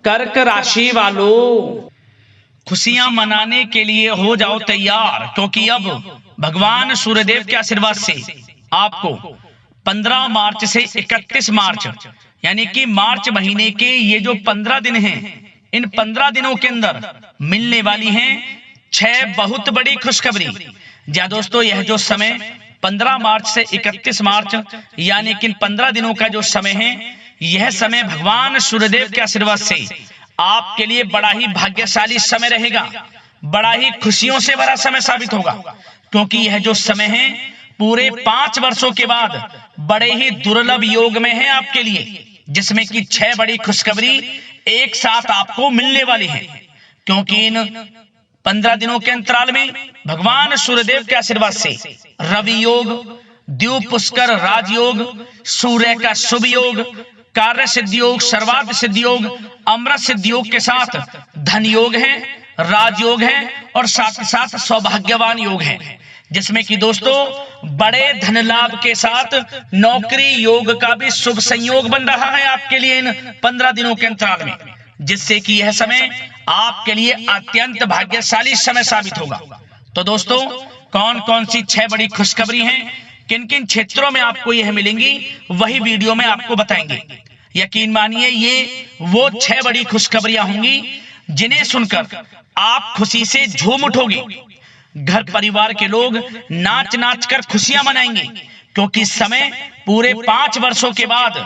कर्क राशि वालों, खुशियां मनाने के लिए हो जाओ तैयार, क्योंकि अब भगवान सूर्यदेव के आशीर्वाद से आपको 15 मार्च से 31 मार्च यानी कि मार्च महीने के ये जो 15 दिन हैं, इन 15 दिनों के अंदर मिलने वाली हैं 6 बहुत बड़ी खुशखबरी। जी दोस्तों, यह जो समय 15 मार्च से 31 मार्च यानी कि इन 15 दिनों का जो समय है, यह समय भगवान सूर्यदेव के आशीर्वाद से आपके लिए बड़ा ही भाग्यशाली समय रहेगा, बड़ा ही खुशियों से भरा समय साबित होगा, क्योंकि यह जो समय है पूरे 5 वर्षों के बाद बड़े ही दुर्लभ योग में है आपके लिए, जिसमें कि 6 बड़ी खुशखबरी एक साथ आपको मिलने वाली है। क्योंकि इन 15 दिनों के अंतराल में भगवान सूर्यदेव के आशीर्वाद से रवि योग, द्वीप पुष्कर राजयोग, सूर्य का शुभ योग, कार्य सिद्धि योग, सर्वार्थ सिद्धि योग, अमृत सिद्धि योग के साथ धन योग है, राजयोग है और साथ ही साथ सौभाग्यवान योग है, जिसमें कि दोस्तों बड़े धन लाभ के साथ नौकरी योग का भी शुभ संयोग बन रहा है आपके लिए इन 15 दिनों के अंतराल में, जिससे कि यह समय आपके लिए अत्यंत भाग्यशाली समय साबित होगा। तो दोस्तों, कौन कौन सी 6 बड़ी खुशखबरी हैं, किन किन क्षेत्रों में आपको यह मिलेंगी, वही वीडियो में आपको बताएंगे। यकीन मानिए ये वो 6 बड़ी खुशखबरियां होंगी जिन्हें सुनकर आप खुशी से झूम उठोगे। घर परिवार के लोग नाच नाच कर खुशियां मनाएंगे, क्योंकि समय पूरे 5 वर्षों के बाद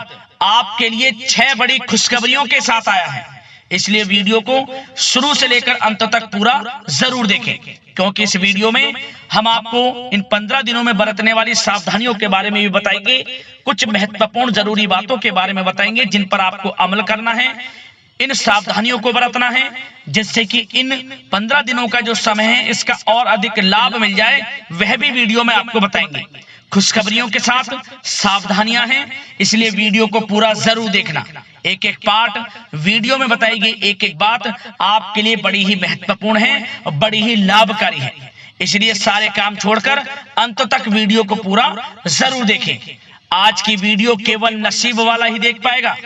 आपके लिए 6 बड़ी खुशखबरियों के साथ आया है। इसलिए वीडियो को शुरू से लेकर अंत तक पूरा जरूर देखें, क्योंकि इस वीडियो में हम आपको इन 15 दिनों में बरतने वाली सावधानियों के बारे में भी बताएंगे, कुछ महत्वपूर्ण जरूरी बातों के बारे में बताएंगे जिन पर आपको अमल करना है, इन सावधानियों को बरतना है, जिससे कि इन 15 दिनों का जो समय है इसका और अधिक लाभ मिल जाए, वह भी वीडियो में आपको बताएंगे। खुशखबरियों के साथ सावधानियां हैं, इसलिए वीडियो को पूरा जरूर देखना। एक एक पार्ट वीडियो में बताई गई एक एक बात आपके लिए बड़ी ही महत्वपूर्ण है और बड़ी ही लाभकारी है, इसलिए सारे काम छोड़कर अंत तक वीडियो को पूरा जरूर देखें। आज की वीडियो केवल नसीब वाला ही देख पाएगा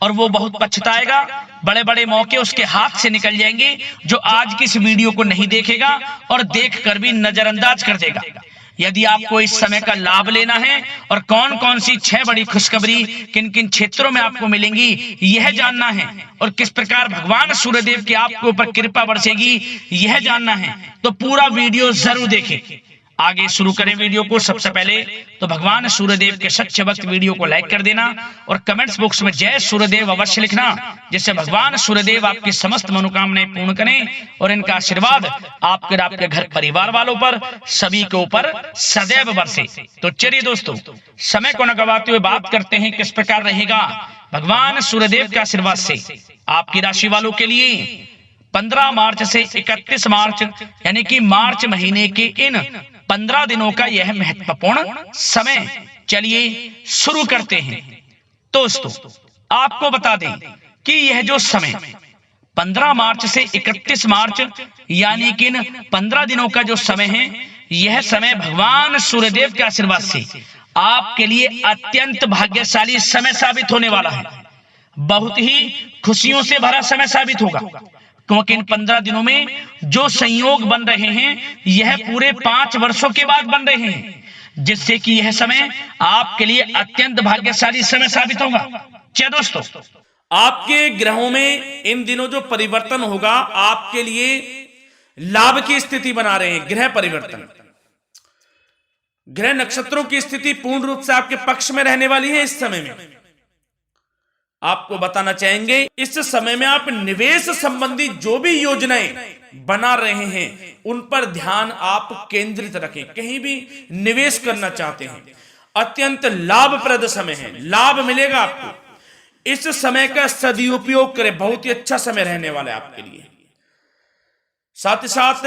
और वो बहुत पछताएगा, बड़े बड़े मौके उसके हाथ से निकल जाएंगे जो आज की इस वीडियो को नहीं देखेगा और देखकर भी नजरअंदाज कर देगा। यदि आपको इस समय का लाभ लेना है और कौन कौन सी 6 बड़ी खुशखबरी किन किन क्षेत्रों में आपको मिलेंगी यह जानना है, और किस प्रकार भगवान सूर्यदेव की आपके ऊपर कृपा बरसेगी यह जानना है, तो पूरा वीडियो जरूर देखें। आगे शुरू करें वीडियो को। सबसे पहले तो भगवान सूर्यदेव के सच्चे भक्त वीडियो को लाइक कर देना और कमेंट्स बॉक्स में जय सूर्यदेव अवश्य लिखना, जिससे भगवान सूर्यदेव आपकी समस्त मनोकामनाएं पूर्ण करें और इनका आशीर्वाद आपके घर परिवार वालों पर सभी के ऊपर सदैव बरसे। तो चलिए दोस्तों, समय को न गवाते हुए बात करते हैं किस प्रकार रहेगा भगवान सूर्यदेव के आशीर्वाद से आपकी राशि वालों के लिए 15 मार्च से 31 मार्च यानी कि मार्च महीने के इन 15 दिनों का यह महत्वपूर्ण समय। चलिए शुरू करते हैं। दोस्तों, आपको बता दें कि यह जो समय 15 मार्च से 31 मार्च यानी कि इन 15 दिनों का जो समय है, यह समय भगवान सूर्यदेव के आशीर्वाद से आपके लिए अत्यंत भाग्यशाली समय साबित होने वाला है। बहुत ही खुशियों से भरा समय साबित होगा, क्योंकि इन 15 दिनों में जो संयोग बन रहे हैं यह पूरे 5 वर्षों के बाद बन रहे हैं, जिससे कि यह समय आपके लिए अत्यंत भाग्यशाली समय साबित होगा। क्या दोस्तों, आपके ग्रहों में इन दिनों जो परिवर्तन होगा आपके लिए लाभ की स्थिति बना रहे हैं। ग्रह परिवर्तन, ग्रह नक्षत्रों की स्थिति पूर्ण रूप से आपके पक्ष में रहने वाली है। इस समय में आपको बताना चाहेंगे, इस समय में आप निवेश संबंधी जो भी योजनाएं बना रहे हैं उन पर ध्यान आप केंद्रित रखें। कहीं भी निवेश करना चाहते हैं, अत्यंत लाभप्रद समय है, लाभ मिलेगा आपको। इस समय का सदुपयोग करें, बहुत ही अच्छा समय रहने वाला है आपके लिए। साथ ही साथ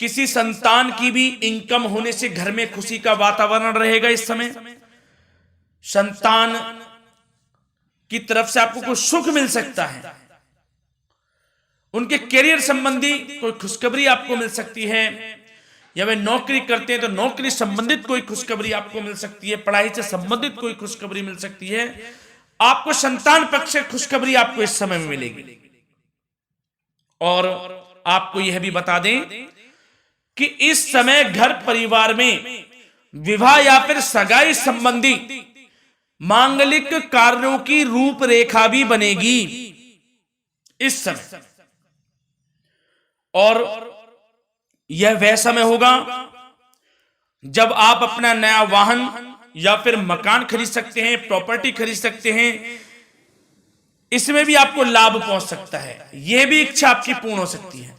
किसी संतान की भी इनकम होने से घर में खुशी का वातावरण रहेगा। इस समय संतान की तरफ से आपको कुछ सुख मिल सकता है, उनके करियर संबंधी कोई खुशखबरी आपको मिल सकती है, या वे नौकरी करते हैं तो नौकरी संबंधित कोई खुशखबरी आपको मिल सकती है, पढ़ाई से संबंधित कोई खुशखबरी मिल सकती है। आपको संतान पक्ष से खुशखबरी आपको इस समय में मिलेगी। और आपको यह भी बता दें कि इस समय घर परिवार में विवाह या फिर सगाई संबंधी मांगलिक कार्यों की रूपरेखा भी बनेगी इस समय। और यह वह समय होगा जब आप अपना नया वाहन या फिर मकान खरीद सकते हैं, प्रॉपर्टी खरीद सकते हैं। इसमें भी आपको लाभ पहुंच सकता है, यह भी इच्छा आपकी पूर्ण हो सकती है।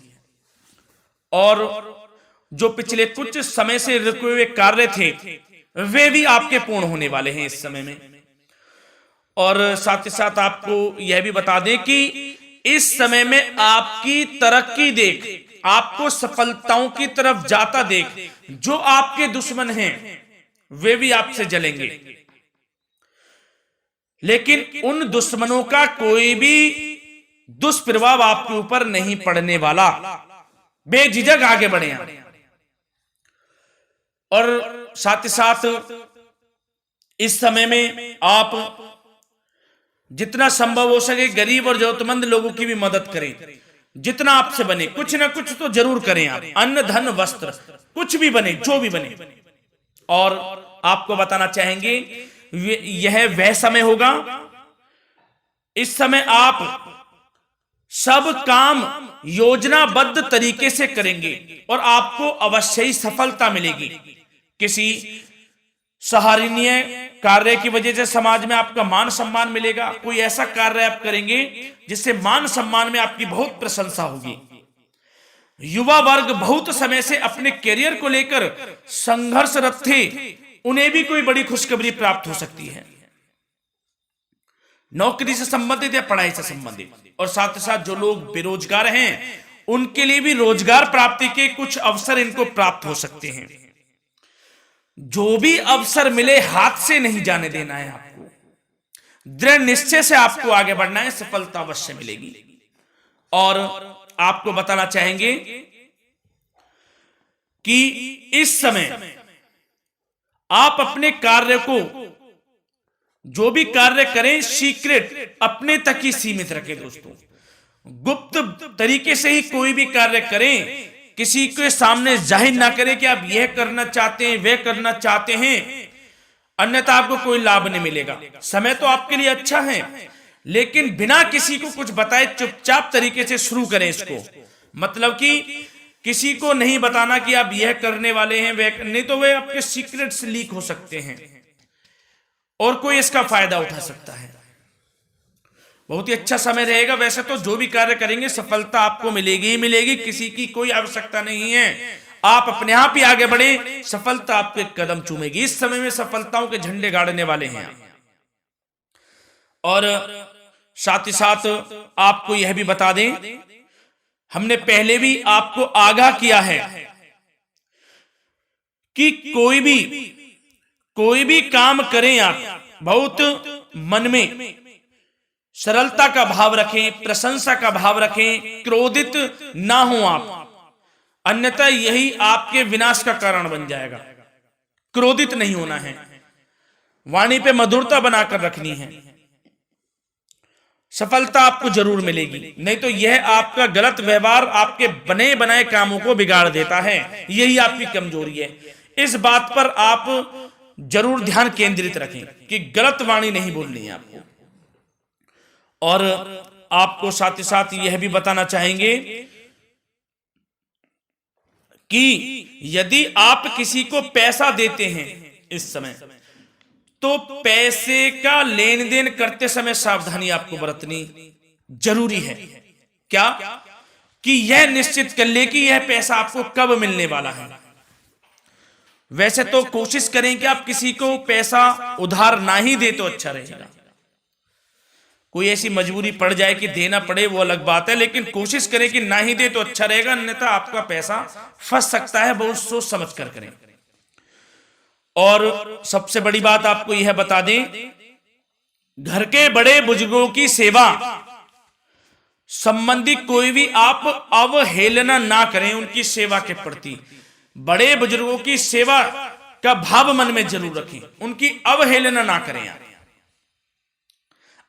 और जो पिछले कुछ समय से रुके हुए कार्य थे वे भी आपके पूर्ण होने वाले हैं इस समय में। और साथ ही साथ आपको यह भी बता दें कि इस समय में आपकी तरक्की देख, आपको सफलताओं की तरफ जाता देख जो आपके दुश्मन हैं वे भी आपसे जलेंगे, लेकिन उन दुश्मनों का कोई भी दुष्प्रभाव आपके ऊपर नहीं पड़ने वाला। बेझिझक आगे बढ़े आप। और साथ ही साथ इस समय में आप जितना संभव हो सके गरीब और जरूरतमंद लोगों की भी मदद करें। जितना आपसे बने कुछ ना कुछ तो जरूर करें आप, अन्न धन वस्त्र कुछ भी बने, जो भी बने। और आपको बताना चाहेंगे यह वह समय होगा, इस समय आप सब काम योजनाबद्ध तरीके से करेंगे और आपको अवश्य ही सफलता मिलेगी। किसी सराहनीय कार्य की वजह से समाज में आपका मान सम्मान मिलेगा। कोई ऐसा कार्य आप करेंगे जिससे मान सम्मान में आपकी बहुत प्रशंसा होगी। युवा वर्ग बहुत समय से अपने करियर को लेकर संघर्षरत थे, उन्हें भी कोई बड़ी खुशखबरी प्राप्त हो सकती है, नौकरी से संबंधित या पढ़ाई से संबंधित। और साथ ही साथ जो लोग बेरोजगार हैं उनके लिए भी रोजगार प्राप्ति के कुछ अवसर इनको प्राप्त हो सकते हैं। जो भी अवसर मिले हाथ से नहीं जाने देना है आपको, दृढ़ निश्चय से आपको आगे बढ़ना है, सफलता अवश्य मिलेगी। और आपको बताना चाहेंगे कि इस समय आप अपने कार्य को, जो भी कार्य करें, सीक्रेट अपने तक ही सीमित रखें दोस्तों। गुप्त तरीके से ही कोई भी कार्य करें, किसी के सामने जाहिर ना करें कि आप यह करना चाहते हैं, वह करना चाहते हैं, अन्यथा आपको कोई लाभ नहीं मिलेगा। समय तो आपके लिए अच्छा है, लेकिन बिना किसी को कुछ बताए चुपचाप तरीके से शुरू करें इसको। मतलब कि किसी को नहीं बताना कि आप यह करने वाले हैं, वह नहीं, तो वे आपके सीक्रेट्स लीक हो सकते हैं और कोई इसका फायदा उठा सकता है। बहुत ही अच्छा समय रहेगा। वैसे तो जो भी कार्य करेंगे सफलता आपको मिलेगी ही मिलेगी, किसी की कोई आवश्यकता नहीं है। आप अपने आप ही आगे बढ़े, सफलता आपके कदम चूमेगी। इस समय में सफलताओं के झंडे गाड़ने वाले हैं। और साथ ही साथ आपको यह भी बता दें, हमने पहले भी आपको आगाह किया है कि कोई भी काम करें आप बहुत मन में सरलता का भाव रखें, प्रशंसा का भाव रखें, क्रोधित ना हो आप, अन्यथा यही आपके विनाश का कारण बन जाएगा। क्रोधित नहीं होना है, वाणी पे मधुरता बनाकर रखनी है, सफलता आपको जरूर मिलेगी। नहीं तो यह आपका गलत व्यवहार आपके बने बनाए कामों को बिगाड़ देता है, यही आपकी कमजोरी है। इस बात पर आप जरूर ध्यान केंद्रित रखें कि गलत वाणी नहीं बोलनी है आपको। और आपको साथ ही साथ यह भी बताना चाहेंगे कि यदि आप किसी को पैसा देते हैं इस समय, तो पैसे का लेन देन करते समय सावधानी आपको बरतनी जरूरी है। क्या कि यह निश्चित कर ले कि यह पैसा आपको कब मिलने वाला है। वैसे तो कोशिश करें कि आप किसी को पैसा उधार ना ही दे तो अच्छा रहेगा। कोई ऐसी मजबूरी पड़ जाए कि देना पड़े वो अलग बात है, लेकिन कोशिश करें कि ना ही दे तो अच्छा रहेगा, अन्यथा आपका पैसा फंस सकता है। बहुत सोच समझ कर करें। और सबसे बड़ी बात आपको यह बता दें, घर के बड़े बुजुर्गों की सेवा संबंधी कोई भी आप अवहेलना ना करें उनकी सेवा के प्रति। बड़े बुजुर्गों की सेवा का भाव मन में जरूर रखें, उनकी अवहेलना ना करें आप।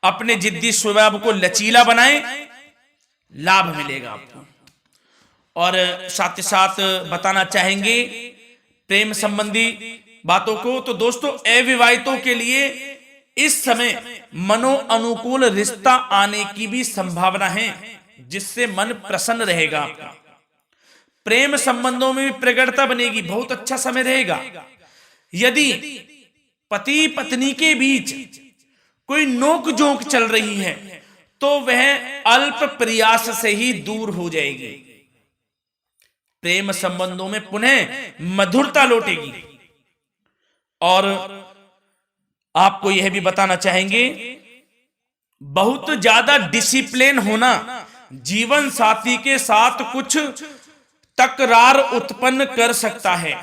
अपने जिद्दी स्वभाव को लचीला बनाएं, लाभ मिलेगा आपको। और साथ ही साथ बताना चाहेंगे प्रेम संबंधी बातों को, तो दोस्तों अविवाहितों के लिए इस समय मनो अनुकूल रिश्ता आने की भी संभावना है, जिससे मन प्रसन्न रहेगा आपका। प्रेम संबंधों में भी प्रगाढ़ता बनेगी, बहुत अच्छा समय रहेगा। यदि पति पत्नी के बीच कोई नोक झोंक चल रही है तो वह अल्प प्रयास से ही दूर हो जाएगी। प्रेम संबंधों में पुनः मधुरता लौटेगी। और आपको यह भी बताना चाहेंगे, बहुत ज्यादा डिसिप्लिन होना जीवन साथी के साथ कुछ तकरार उत्पन्न कर सकता है।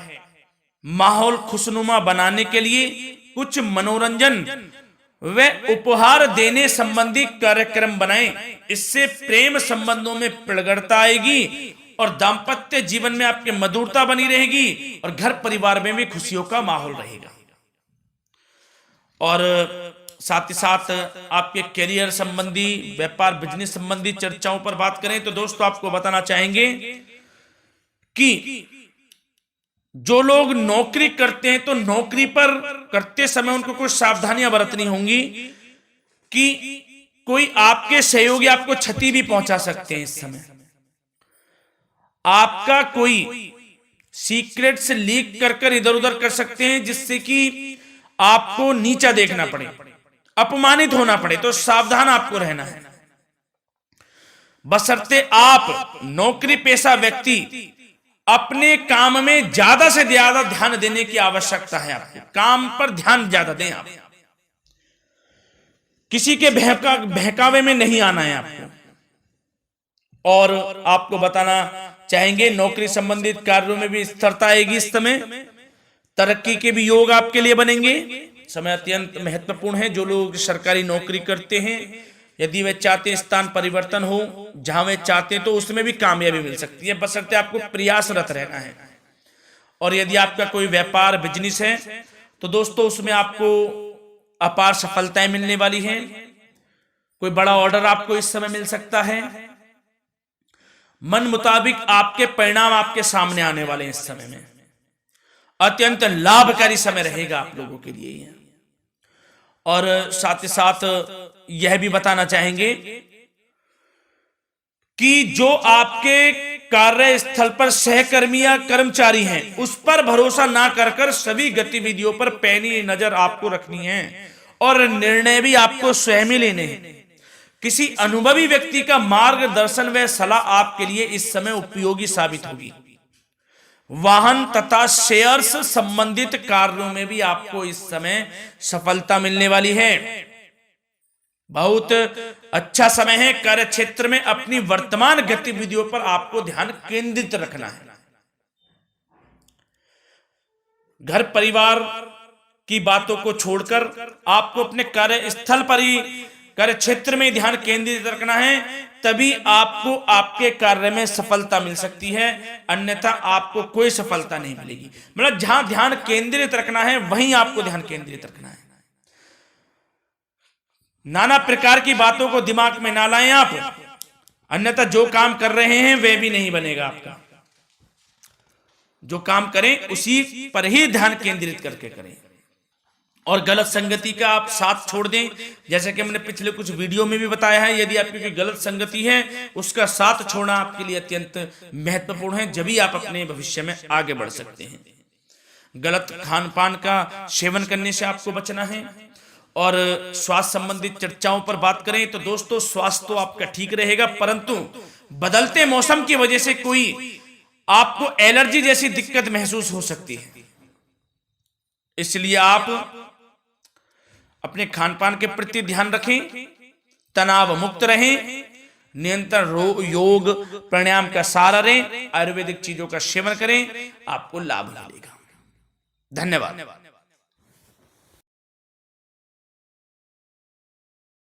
माहौल खुशनुमा बनाने के लिए कुछ मनोरंजन व उपहार देने संबंधी कार्यक्रम बनाएं। इससे प्रेम संबंधों में प्रगाढ़ता आएगी और दाम्पत्य जीवन में आपके मधुरता बनी रहेगी और घर परिवार में भी खुशियों का माहौल रहेगा। और साथ ही साथ आपके करियर संबंधी, व्यापार बिजनेस संबंधी चर्चाओं पर बात करें तो दोस्तों आपको बताना चाहेंगे कि जो लोग नौकरी करते हैं तो नौकरी पर करते समय उनको कुछ सावधानियां बरतनी होंगी कि कोई आपके सहयोगी आपको क्षति भी पहुंचा सकते हैं। इस समय आपका कोई सीक्रेट्स लीक कर इधर उधर कर सकते हैं, जिससे कि आपको नीचा देखना पड़े, अपमानित होना पड़े। तो सावधान आपको रहना है। बशर्ते आप नौकरी पेशा व्यक्ति अपने काम में ज्यादा से ज्यादा ध्यान देने की आवश्यकता है। आपको काम पर ध्यान ज्यादा दें। आप किसी के बहकावे में नहीं आना है आपको। और आपको बताना चाहेंगे नौकरी संबंधित कार्यों में भी स्थिरता आएगी। इस समय तरक्की के भी योग आपके लिए बनेंगे। समय अत्यंत महत्वपूर्ण है। जो लोग सरकारी नौकरी करते हैं, यदि वे चाहते स्थान परिवर्तन हो, जहां वे चाहते तो उसमें भी कामयाबी मिल सकती है, बशर्ते आपको प्रयासरत रहना है। और यदि आपका कोई व्यापार बिजनेस है तो दोस्तों उसमें आपको अपार सफलताएं मिलने वाली हैं। कोई बड़ा ऑर्डर आपको इस समय मिल सकता है। मन मुताबिक आपके परिणाम आपके सामने आने वाले हैं। इस समय में अत्यंत लाभकारी समय रहेगा आप लोगों के लिए। और साथ ही साथ यह भी बताना चाहेंगे कि जो आपके कार्यस्थल पर सहकर्मी या कर्मचारी हैं, उस पर भरोसा ना कर सभी गतिविधियों पर पैनी नजर आपको रखनी है और निर्णय भी आपको स्वयं ही लेने हैं। किसी अनुभवी व्यक्ति का मार्गदर्शन व सलाह आपके लिए इस समय उपयोगी साबित होगी। वाहन तथा शेयर्स संबंधित कार्यों में भी आपको इस समय सफलता मिलने वाली है। बहुत अच्छा समय है। कार्य क्षेत्र में अपनी वर्तमान गतिविधियों पर आपको ध्यान केंद्रित रखना है। घर परिवार की बातों को छोड़कर आपको अपने कार्यस्थल पर ही, कार्य क्षेत्र में ध्यान केंद्रित रखना है, तभी आपको आपके कार्य में सफलता मिल सकती है। अन्यथा आपको कोई सफलता नहीं मिलेगी। मतलब जहां ध्यान केंद्रित रखना है वहीं आपको ध्यान केंद्रित रखना है। नाना प्रकार की बातों को दिमाग में ना लाएं आप, अन्यथा जो काम कर रहे हैं वह भी नहीं बनेगा आपका। जो काम करें उसी पर ही ध्यान केंद्रित करके करें और गलत संगति का आप साथ छोड़ दें। जैसे कि हमने पिछले कुछ वीडियो में भी बताया है, यदि आपकी कोई गलत संगति है उसका साथ छोड़ना आपके लिए अत्यंत महत्वपूर्ण है। जब ही आप अपने भविष्य में आगे बढ़ सकते हैं। गलत खान पान का सेवन करने से आपको बचना है। और स्वास्थ्य संबंधित चर्चाओं पर बात करें तो दोस्तों स्वास्थ्य तो आपका ठीक रहेगा, परंतु बदलते मौसम की वजह से कोई आपको एलर्जी जैसी दिक्कत महसूस हो सकती है। इसलिए आप अपने खान पान के प्रति ध्यान रखें, तनाव मुक्त रहें, नियंत्रण योग प्राणायाम का सहारा लें, आयुर्वेदिक चीजों का सेवन करें, आपको लाभ मिलेगा। धन्यवाद।